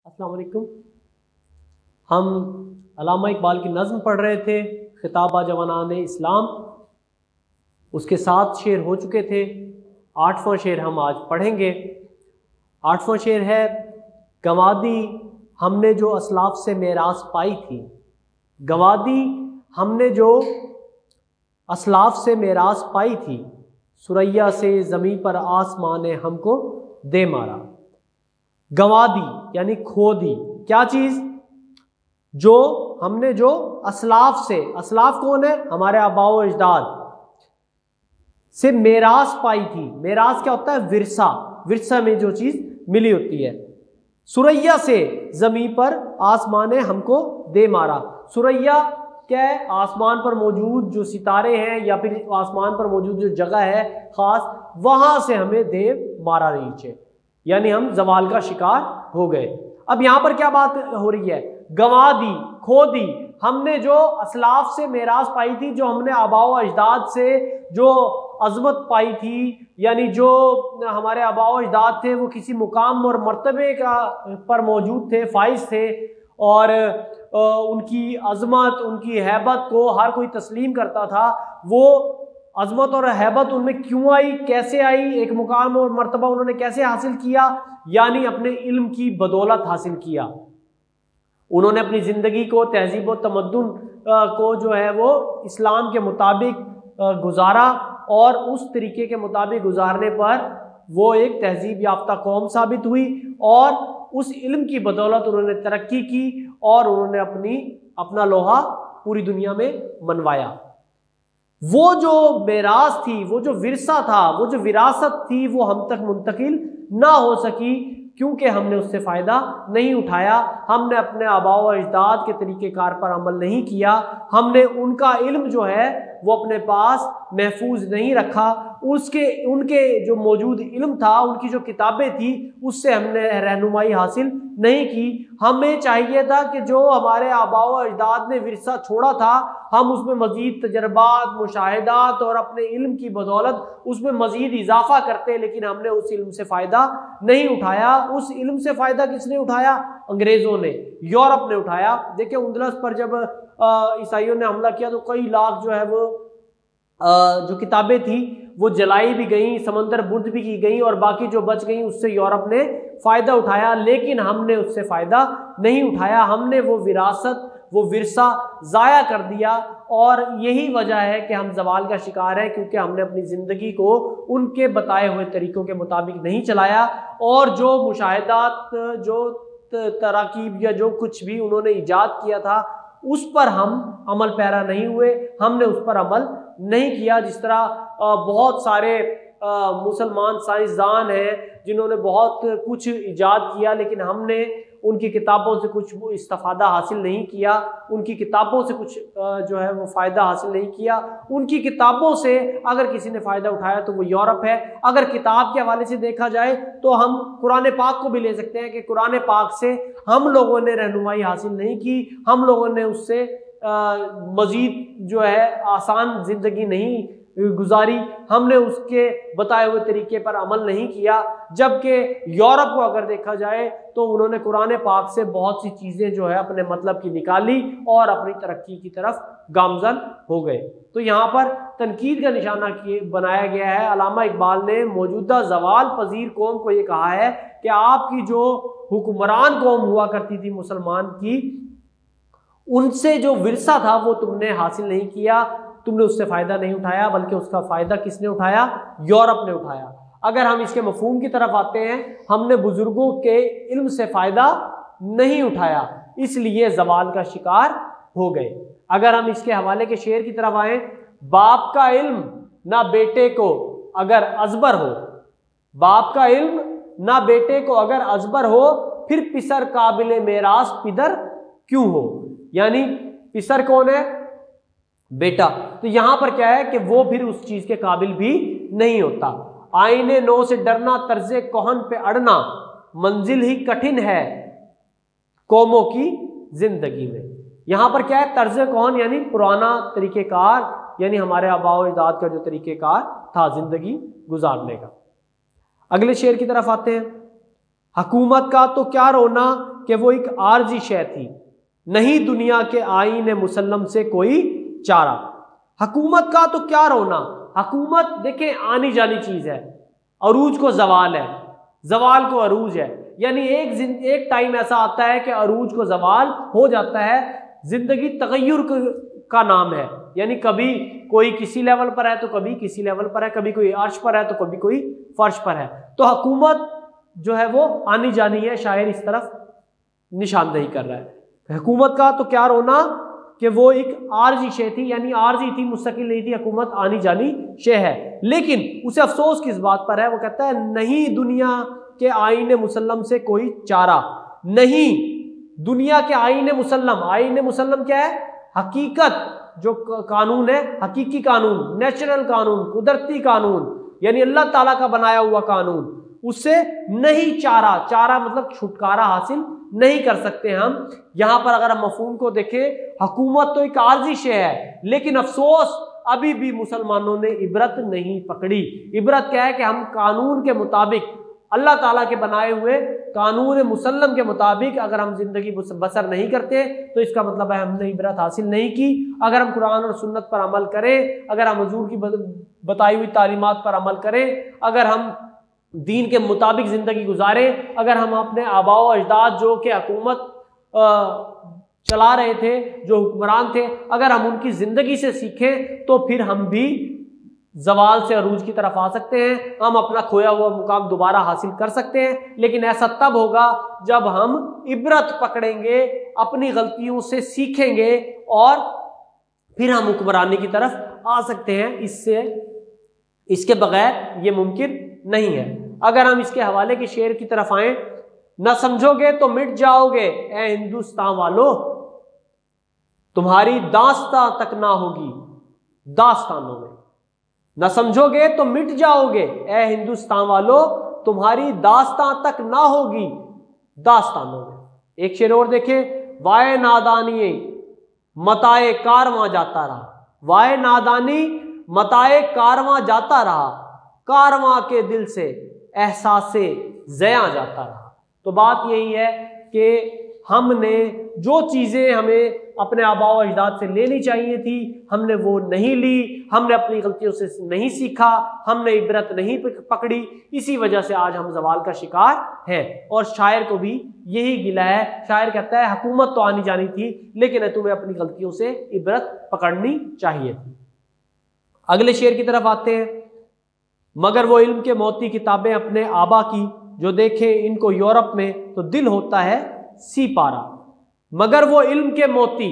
अस्सलाम वालेकुम। हम अल्लामा इकबाल की नज़्म पढ़ रहे थे खिताब जवानान इस्लाम। उसके 7 शेर हो चुके थे। 8वां शेर हम आज पढ़ेंगे। 8वां शेर है, गंवादी हमने जो असलाफ से मेरास पाई थी। गंवादी हमने जो असलाफ से मेरास पाई थी, सुरैया से ज़मीं पर आसमान ने हमको दे मारा। गंवादी यानी खो दी क्या चीज़? जो हमने जो असलाफ से, असलाफ कौन है? हमारे आबाओ अजदाद से मेरास पाई थी। मेरास क्या होता है? विरसा। विरसा में जो चीज़ मिली होती है। सुरैया से ज़मीं पर आसमान ने हमको दे मारा। सुरैया क्या है? आसमान पर मौजूद जो सितारे हैं या फिर आसमान पर मौजूद जो जगह है ख़ास, वहाँ से हमें दे मारा नीचे, यानी हम जवाल का शिकार हो गए। अब यहाँ पर क्या बात हो रही है? गंवा दी, खो दी हमने जो असलाफ से मेरास पाई थी, जो हमने आबाओ अजदाद से जो अजमत पाई थी, यानी जो हमारे आबाओ अजदाद थे वो किसी मुकाम और मर्तबे का पर मौजूद थे, फाइज थे, और उनकी अजमत, उनकी हैबत को हर कोई तस्लीम करता था। वो अजमत और हैबत उनमें क्यों आई, कैसे आई, एक मुकाम और मर्तबा उन्होंने कैसे हासिल किया? यानी अपने इल्म की बदौलत हासिल किया। उन्होंने अपनी ज़िंदगी को, तहजीब व तमद्दुन को जो है वो इस्लाम के मुताबिक गुजारा, और उस तरीके के मुताबिक गुजारने पर वो एक तहजीब याफ्ता कौम साबित हुई, और उस इल्म की बदौलत उन्होंने तरक्की की और उन्होंने अपना लोहा पूरी दुनिया में मनवाया। वो जो मेरास थी, वो जो विरसा था, वो जो विरासत थी, वो हम तक मुंतकिल ना हो सकी क्योंकि हमने उससे फ़ायदा नहीं उठाया। हमने अपने आबाओ अजदाद के तरीक़ेकार पर अमल नहीं किया। हमने उनका इल्म जो है वो अपने पास महफूज नहीं रखा। उनके जो मौजूद इल्म था, उनकी जो किताबें थी, उससे हमने रहनुमाई हासिल नहीं की। हमें चाहिए था कि जो हमारे आबाओ अजदाद ने विरसा छोड़ा था, हम उसमें मज़ीद तजर्बात, मुशाहिदात और अपने इल्म की बदौलत उसमें मज़ीद इजाफा करते, लेकिन हमने उस इल्म से फ़ायदा नहीं उठाया। उस इल्म से फ़ायदा किसने उठाया? अंग्रेज़ों ने, यूरोप ने उठाया। देखिए, उंदलस पर जब ईसाइयों ने हमला किया तो कई लाख जो है वो जो किताबें थी वो जलाई भी गई, समंदर बुर्द भी की गई, और बाकी जो बच गई उससे यूरोप ने फ़ायदा उठाया, लेकिन हमने उससे फ़ायदा नहीं उठाया। हमने वो विरासत, वो विरसा ज़ाया कर दिया, और यही वजह है कि हम जवाल का शिकार हैं, क्योंकि हमने अपनी ज़िंदगी को उनके बताए हुए तरीक़ों के मुताबिक नहीं चलाया, और जो मुशाहिदात, जो तराकीब या जो कुछ भी उन्होंने ईजाद किया था उस पर हम अमल पैरा नहीं हुए, हमने उस पर अमल नहीं किया। जिस तरह बहुत सारे मुसलमान साइंसदान हैं जिन्होंने बहुत कुछ ईजाद किया, लेकिन हमने उनकी किताबों से कुछ इस्तिफादा हासिल नहीं किया, उनकी किताबों से कुछ जो है वो फ़ायदा हासिल नहीं किया। उनकी किताबों से अगर किसी ने फ़ायदा उठाया तो वो यूरोप है। अगर किताब के हवाले से देखा जाए तो हम कुरान पाक को भी ले सकते हैं कि कुरान पाक से हम लोगों ने रहनुमाई हासिल नहीं की, हम लोगों ने उससे मज़ीद जो है आसान ज़िंदगी नहीं गुजारी, हमने उसके बताए हुए तरीके पर अमल नहीं किया। जबकि यूरोप को अगर देखा जाए तो उन्होंने कुरान पाक से बहुत सी चीज़ें जो है अपने मतलब की निकाली और अपनी तरक्की की तरफ गामजन हो गए। तो यहाँ पर तनकीद का निशाना बनाया गया है। अल्लामा इकबाल ने मौजूदा जवाल पजीर कौम को ये कहा है कि आपकी जो हुक्मरान कौम हुआ करती थी मुसलमान की, उनसे जो विरसा था वो तुमने हासिल नहीं किया, तुमने उससे फ़ायदा नहीं उठाया, बल्कि उसका फ़ायदा किसने उठाया? यूरोप ने उठाया। अगर हम इसके मफहूम की तरफ आते हैं, हमने बुजुर्गों के इल्म से फ़ायदा नहीं उठाया, इसलिए जवाल का शिकार हो गए। अगर हम इसके हवाले के शेर की तरफ आए, बाप का इल्म ना बेटे को अगर अजबर हो, बाप का इल्म ना बेटे को अगर अजबर हो, फिर पिसर काबिल मेरास पिदर क्यों हो? यानी पिसर कौन है? बेटा। तो यहां पर क्या है कि वो फिर उस चीज के काबिल भी नहीं होता। आईने नो से डरना, तर्जे कोहन पे अड़ना, मंजिल ही कठिन है कौमों की जिंदगी में। यहां पर क्या है? तर्जे कोहन यानी पुराना तरीकेकार, यानी हमारे आबाओ अजदाद का जो तरीकेकार था जिंदगी गुजारने का। अगले शेर की तरफ आते हैं। हुकूमत का तो क्या रोना कि वो एक आर्जी शय थी, नहीं दुनिया के आईन मुसल्लम से कोई चारा। हुकूमत का तो क्या रोना, हुकूमत देखें आनी जानी चीज है, अरूज को जवाल है, जवाल को अरूज है, यानी एक टाइम ऐसा आता है कि अरूज को जवाल हो जाता है। जिंदगी तगय्युर का नाम है, यानी कभी कोई किसी लेवल पर है तो कभी किसी लेवल पर है, कभी कोई अर्श पर है तो कभी कोई फर्श पर है। तो हुकूमत जो है वो आनी जानी है, शायर इस तरफ निशानदेही कर रहा है। हुकूमत का तो क्या रोना कि वो एक आर्जी शे थी, यानी आर्जी थी, मुस्तकिल नहीं थी, हुकूमत आनी जानी शे है। लेकिन उसे अफसोस किस बात पर है, वो कहता है नहीं दुनिया के आईन मुसल्लम से कोई चारा, नहीं दुनिया के आईन मुसल्लम। आईन मुसल्लम क्या है, हकीकत जो कानून है, हकीकी कानून, नेचुरल कानून, कुदरती कानून, यानी अल्लाह ताला का बनाया हुआ कानून, उससे नहीं चारा, चारा मतलब छुटकारा हासिल नहीं कर सकते हम। यहां पर अगर हम मफहूम को देखें, हुकूमत तो एक आर्जी शे है, लेकिन अफसोस अभी भी मुसलमानों ने इबरत नहीं पकड़ी। इबरत क्या है कि हम कानून के मुताबिक, अल्लाह ताला के बनाए हुए कानून मुसल्लम के मुताबिक अगर हम जिंदगी बसर नहीं करते तो इसका मतलब है हमने इबरत हासिल नहीं की। अगर हम कुरान और सुन्नत पर अमल करें, अगर हम हुजूर की बताई हुई तालीमात पर अमल करें, अगर हम दीन के मुताबिक ज़िंदगी गुजारें, अगर हम अपने आबाओ अजदाद जो कि हुकूमत चला रहे थे, जो हुक्मरान थे, अगर हम उनकी ज़िंदगी से सीखें तो फिर हम भी जवाल से अरूज की तरफ आ सकते हैं, हम अपना खोया हुआ मुकाम दोबारा हासिल कर सकते हैं। लेकिन ऐसा तब होगा जब हम इबरत पकड़ेंगे, अपनी गलतियों से सीखेंगे और फिर हम हुक्मरानी की तरफ आ सकते हैं। इसके बगैर ये मुमकिन नहीं है। अगर हम इसके हवाले के शेर की तरफ आए, न समझोगे तो मिट जाओगे ए हिंदुस्तान वालों, तुम्हारी दास्तां तक ना होगी दास्तानों में। न समझोगे तो मिट जाओगे ए हिंदुस्तान वालों, तुम्हारी दास्तां तक ना होगी दास्तानों में। एक शेर और देखें, वाए नादानी मताए कारवां जाता रहा, वाए नादानी मताए कारवां जाता रहा, कारवां के दिल से एहसासे ज़या जाता रहा। तो बात यही है कि हमने जो चीज़ें हमें अपने आबाओ अजदाद से लेनी चाहिए थी, हमने वो नहीं ली, हमने अपनी गलतियों से नहीं सीखा, हमने इबरत नहीं पकड़ी, इसी वजह से आज हम जवाल का शिकार हैं। और शायर को भी यही गिला है। शायर कहता है हुकूमत तो आनी जानी थी, लेकिन तुम्हें अपनी गलतियों से इबरत पकड़नी चाहिए थी। अगले शेर की तरफ आते हैं, मगर वो इल्म के मोती किताबें अपने आबा की, जो देखे इनको यूरोप में तो दिल होता है सी पारा। मगर वो इल्म के मोती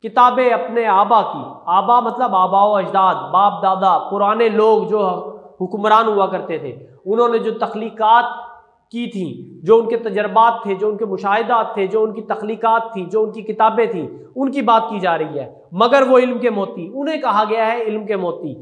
किताबें अपने आबा की, आबा मतलब आबाओ अजदाद, बाप दादा, पुराने लोग जो हुक्मरान हुआ करते थे, उन्होंने जो तख्लीकात की थी, जो उनके तजर्बात थे, जो उनके मुशाहिदात थे, जो उनकी तख्लीकात थी, जो उनकी किताबें थी, उनकी बात की जा रही है। मगर वो इल्म के मोती, उन्हें कहा गया है इल्म के मोती,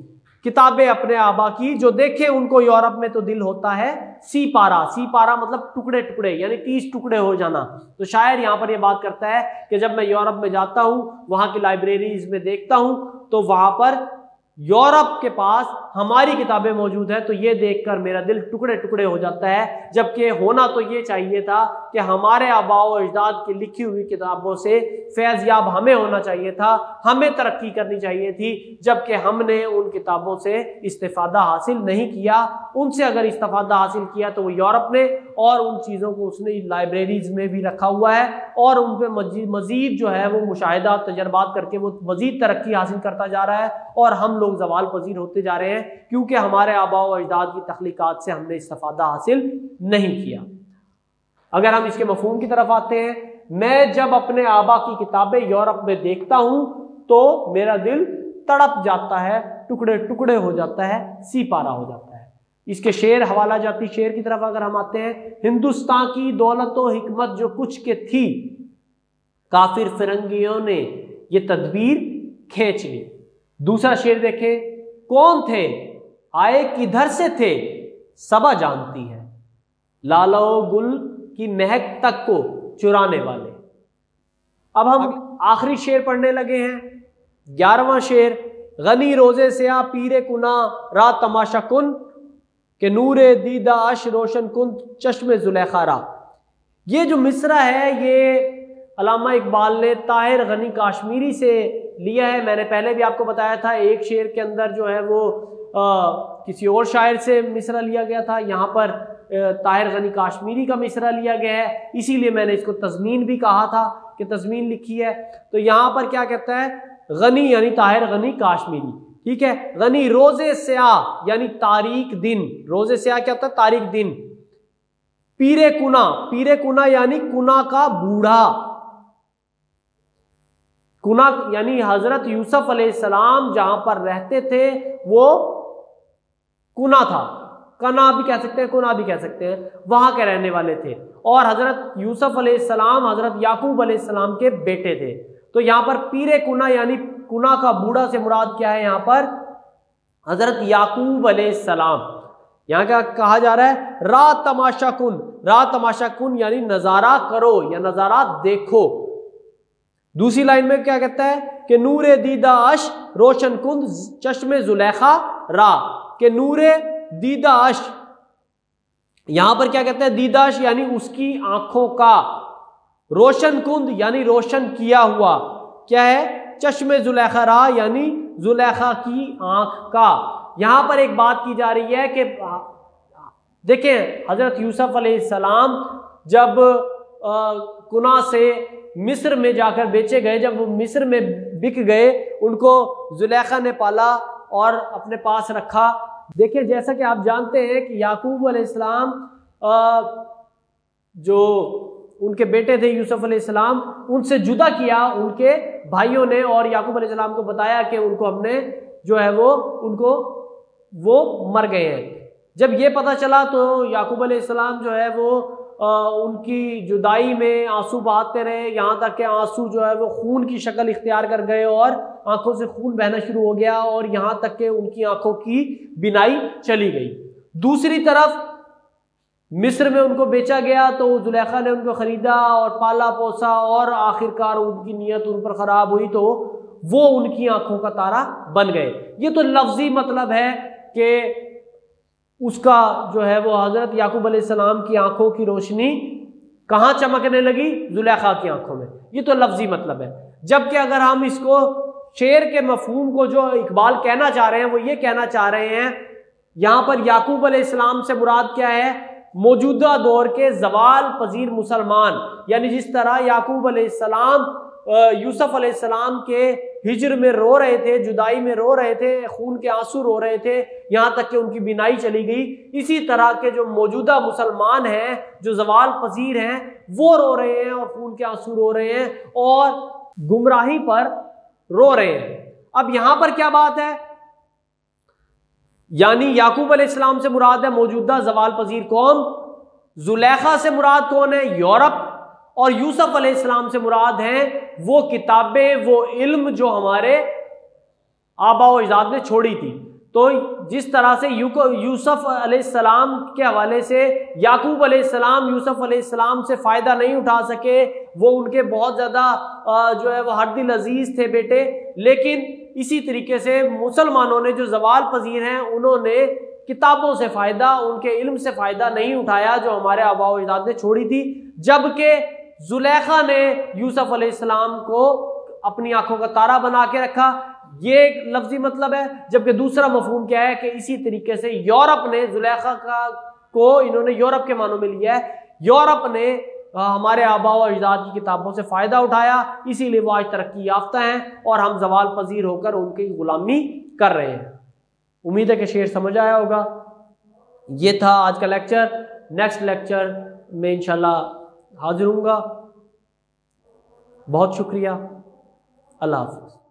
किताबें अपने आबा की, जो देखे उनको यूरोप में तो दिल होता है सी पारा। सी पारा मतलब टुकड़े टुकड़े, यानी 30 टुकड़े हो जाना। तो शायर यहाँ पर ये बात करता है कि जब मैं यूरोप में जाता हूँ, वहाँ की लाइब्रेरीज में देखता हूँ, तो वहाँ पर यूरोप के पास हमारी किताबें मौजूद हैं, तो ये देखकर मेरा दिल टुकड़े टुकड़े हो जाता है। जबकि होना तो ये चाहिए था कि हमारे आबाओ अजदाद की लिखी हुई किताबों से फैज़याब हमें होना चाहिए था, हमें तरक्की करनी चाहिए थी, जबकि हमने उन किताबों से इस्तिफादा हासिल नहीं किया। उनसे अगर इस्तिफादा हासिल किया तो वो यूरोप ने, और उन चीज़ों को उसने लाइब्रेरीज में भी रखा हुआ है, और उन पर मजीद जो है वो मुशाहिदा तजर्बात करके वो मजीद तरक्की हासिल करता जा रहा है, और हम लोग जवाल पजीर होते जा रहे हैं, क्योंकि हमारे आबाओ अजदाद की तख्लीकात से हमने इस्तिफादा हासिल नहीं किया। अगर हम इसके मफहूम की तरफ आते हैं, मैं जब अपने आबा की किताबें यूरोप में देखता हूं तो मेरा दिल तड़प जाता है, टुकड़े टुकड़े हो जाता है, सी पारा हो जाता है। इसके शेर हवाला जाती शेर की तरफ अगर हम आते हैं, हिंदुस्तान की दौलत व हिकमत जो कुछ के थी, काफिर फिरंगियों ने ये तदबीर खींच ली। दूसरा शेर देखें, कौन थे आए किधर से थे सबा जानती है, लालो गुल की महक तक को चुराने वाले। अब हम आखिरी शेर पढ़ने लगे हैं, 11वां शेर, गनी रोजे से आ पीरे कुना रा तमाशा कुन के नूरे दीदा अश रोशन कुन चश्मे जुलेखा रा। ये जो मिसरा है ये अल्लामा इकबाल ने ताहिर गनी काश्मीरी से लिया है। मैंने पहले भी आपको बताया था एक शेर के अंदर जो है वो किसी और शायर से मिसरा लिया गया था, यहाँ पर ताहिर गनी काश्मीरी का मिसरा लिया गया है, इसीलिए मैंने इसको तज़मीन भी कहा था कि तज़मीन लिखी है। तो यहाँ पर क्या कहता है, गनी यानी ताहिर गनी काश्मीरी, ठीक है। गनी रोजे स्याह यानी तारीख दिन, रोजे स्याह क्या होता है, तारीख दिन। पीरे कुना, पीरे कुना यानी कुना का बूढ़ा, कुना यानी हजरत यूसुफ अलैहिस्सलाम जहां पर रहते थे वो कुना था, कना भी कह सकते हैं, कुना भी कह सकते हैं, वहां के रहने वाले थे। और हजरत यूसुफ अलैहिस्सलाम हजरत याकूब अलैहिस्सलाम के बेटे थे। तो यहाँ पर पीरे कुना यानी कुना का बूढ़ा से मुराद क्या है, यहाँ पर हजरत याकूब अलैहिस्सलाम। यहाँ क्या कहा जा रहा है, रा तमाशा कुन, रा तमाशा कुन यानी नजारा करो या नजारा देखो। दूसरी लाइन में क्या कहता है कि नूरे दीदा अश रोशन कुंद चश्मे जुलेखा रा, के नूरे दीदा अश, यहां पर क्या कहते हैं, दीदाश यानी उसकी आंखों का, रोशन कुंद यानी रोशन किया हुआ, क्या है, चश्मे जुलेखा रा यानी जुलेखा की आंख का। यहां पर एक बात की जा रही है कि देखें हजरत यूसुफ अलैहिस्सलाम जब कुना से मिस्र में जाकर बेचे गए, जब वो मिस्र में बिक गए, उनको जुलेखा ने पाला और अपने पास रखा। देखिए जैसा कि आप जानते हैं कि याकूब अलैहिस्सलाम जो उनके बेटे थे यूसुफ अलैहिस्सलाम, उनसे जुदा किया उनके भाइयों ने, और याकूब अलैहिस्सलाम को बताया कि उनको हमने जो है वो मर गए हैं। जब ये पता चला तो याकूब अलैहिस्सलाम जो है वो उनकी जुदाई में आंसू बहाते रहे, यहाँ तक कि आंसू जो है वो खून की शक्ल इख्तियार कर गए और आंखों से खून बहना शुरू हो गया, और यहाँ तक कि उनकी आंखों की बिनाई चली गई। दूसरी तरफ मिस्र में उनको बेचा गया तो जुलेखा ने उनको खरीदा और पाला पोसा, और आखिरकार उनकी नीयत उन पर खराब हुई तो वो उनकी आंखों का तारा बन गए। ये तो लफ्जी मतलब है कि उसका जो है वो हजरत याकूब अलैहिस्सलाम की आंखों की रोशनी कहाँ चमकने लगी, जुलेखा की आंखों में, ये तो लफ्जी मतलब है। जबकि अगर हम इसको शेर के मफहूम को जो इकबाल कहना चाह रहे हैं वो ये कहना चाह रहे हैं, यहाँ पर याकूब अलैहिस्सलाम से मुराद क्या है, मौजूदा दौर के जवाल पजीर मुसलमान, यानी जिस तरह याकूब अलैहिस्सलाम यूसुफ अलैहिस्सलाम के हिजर में रो रहे थे, जुदाई में रो रहे थे, खून के आंसू रो रहे थे, यहाँ तक कि उनकी बिनाई चली गई, इसी तरह के जो मौजूदा मुसलमान हैं जो जवाल पजीर हैं वो रो रहे हैं और खून के आंसू रो रहे हैं और गुमराही पर रो रहे हैं। अब यहाँ पर क्या बात है, यानी याकूब अलैहिस्सलाम से मुराद है मौजूदा जवाल पजीर कौम, जुलेखा से मुराद कौन है, यूरोप, और यूसुफ अलैहिस्सलाम से मुराद हैं वो किताबें, वो इल्म जो हमारे आबा व अजदाद ने छोड़ी थी। तो जिस तरह से यूसुफ अलैहिस्सलाम के हवाले से याकूब अलैहिस्सलाम यूसुफ अलैहिस्सलाम से फ़ायदा नहीं उठा सके, वो उनके बहुत ज़्यादा जो है वो हरदिल अजीज़ थे बेटे, लेकिन इसी तरीके से मुसलमानों ने जो जवाल पजीर हैं उन्होंने किताबों से फ़ायदा, उनके इल्म से फ़ायदा नहीं उठाया जो हमारे आबा व अजदाद ने छोड़ी थी। जबकि जुलेखा ने यूसुफ अलैहिस्सलाम को अपनी आंखों का तारा बना के रखा, ये एक लफ्जी मतलब है। जबकि दूसरा मफहूम क्या है कि इसी तरीके से यूरोप ने जुलेखा को इन्होंने यूरोप के मानों में लिया है, यूरोप ने हमारे आबा व अजदाद की किताबों से फ़ायदा उठाया, इसीलिए वो आज तरक्की याफ्ता हैं और हम जवाल पजीर होकर उनकी गुलामी कर रहे हैं। उम्मीद है कि शेर समझ आया होगा। ये था आज का लेक्चर। नेक्स्ट लेक्चर में इंशाल्लाह हाजिर हूँगा। बहुत शुक्रिया। अल्लाह हाफ़िज़।